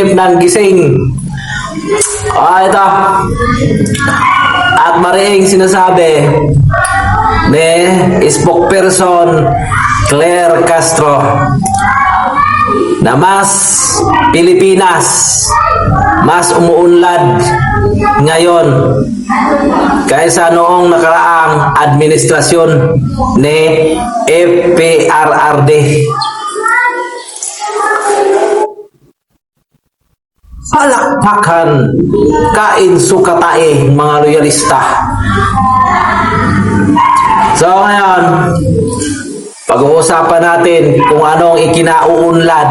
naninip ng gising. Ito. At mariing sinasabi ni spokesperson Claire Castro na mas Pilipinas, mas umuunlad ngayon kaysa noong nakaraang administrasyon ni FPRRD. Palakpakan kain sukatae mga loyalista. So ngayon, pag-uusapan natin kung anong ikinauunlad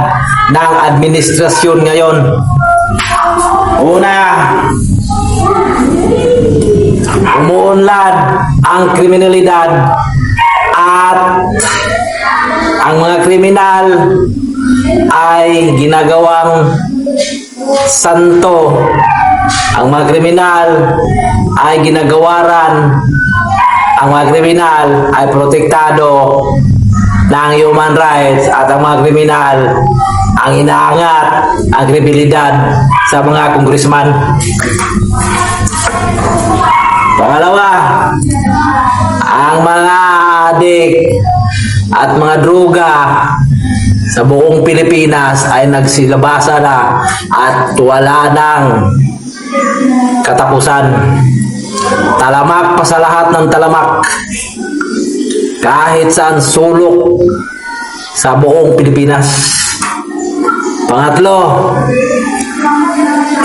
ng administrasyon ngayon. Una, umuunlad ang kriminalidad at ang mga kriminal ay ginagawang santo. Ang mga kriminal ay ginagawaran. Ang mga kriminal ay protektado ng human rights at ang mga kriminal ang inaangat ang kredibilidad sa mga congressman. Pangalawa, ang mga adik at mga droga sa buong Pilipinas ay nagsilabasa na at wala ng katapusan. Talamak pa sa lahat ng talamak. Kahit saan sulok sa buong Pilipinas. Pangatlo,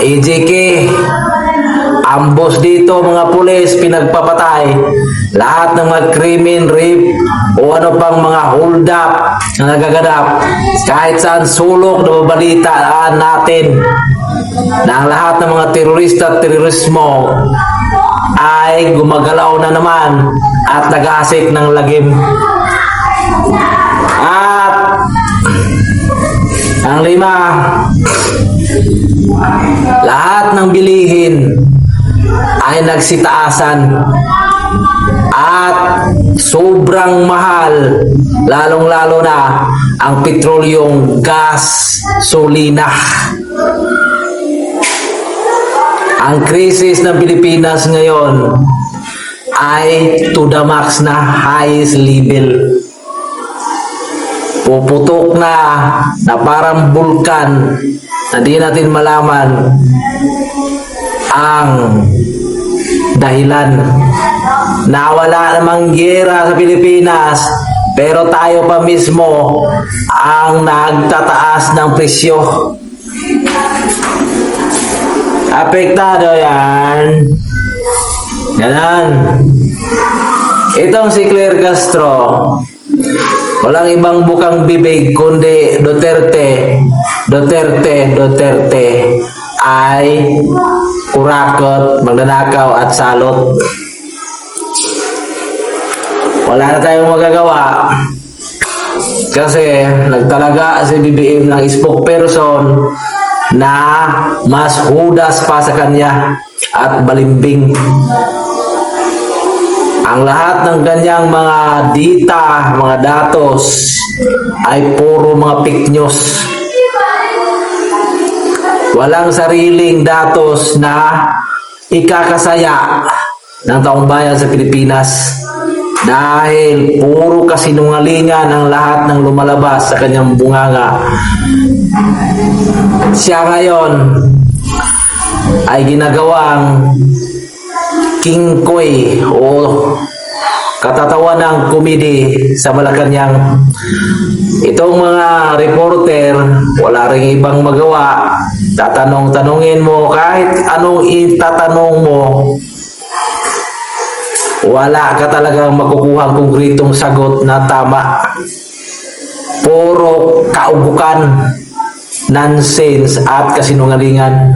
AJK, ambos dito mga pulis, pinagpapatay lahat ng mga krimen, rape o ano pang mga hold up na nagaganap. Kahit saan sulok na babalitaan natin na ang lahat ng mga terorista at terorismo ay gumagalaw na naman at nag-aasik ng lagim. At ang lima, lahat ng bilihin ay nagsitaasan at sobrang mahal, lalong-lalo na ang petrolyong gasolina. Ang krisis ng Pilipinas ngayon ay to the max na highest level. Puputok na parang bulkan na di natin malaman ang dahilan. Nawala namang giyera sa Pilipinas pero tayo pa mismo ang nagtataas ng presyo. Apektado yan. Ganon. Itong si Claire Castro, walang ibang bukang bibig kundi Duterte, Duterte, Duterte ay kurakot, magnanakaw at salot. Wala na tayong magagawa kasi nagtalaga si BBM ng spokesperson na mas hudas pa sa kanya at balimbing. Ang lahat ng ganyang mga dita, mga datos ay puro mga fake news. Walang sariling datos na ikakasaya ng taong bayan sa Pilipinas dahil puro kasinungalingan ang lahat ng lumalabas sa kanyang bunganga. Siya ngayon ay ginagawang King Koy o katatawa ng komedi sa Malacanang. Itong mga reporter, wala ring ibang magawa. Tatanong-tanongin mo, kahit anong itatanong mo, wala ka talagang makukuha konkretong sagot na tama. Puro kaubukan, nonsense at kasinungalingan.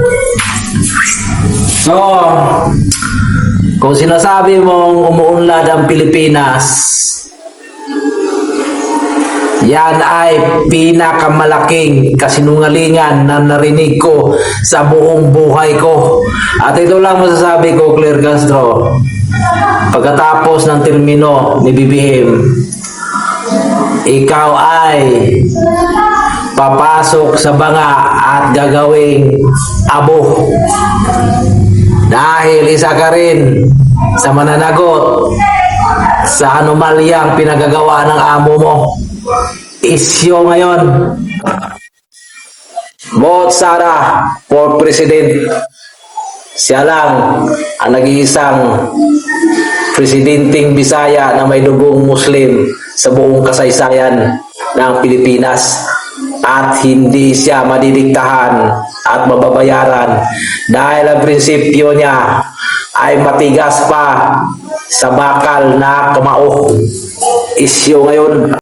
So, kung sinasabi mong umuunlad ang Pilipinas, yan ay pinakamalaking kasinungalingan na narinig ko sa buong buhay ko. At ito lang masasabi ko, Claire Castro, pagkatapos ng termino ni BBM, ikaw ay papasok sa banga at gagawing abo. Dahil isa ka rin sa mananagot sa anomalyang pinagagawa ng amo mo. Isyo ngayon. Vote Sara for President. Siya lang ang nag-iisang presidenteng Bisaya na may dugong Muslim sa buong kasaysayan ng Pilipinas. At hindi siya madidiktahan at mababayaran dahil ang prinsipyo niya ay matigas pa sa bakal na kamao. Isyo ngayon.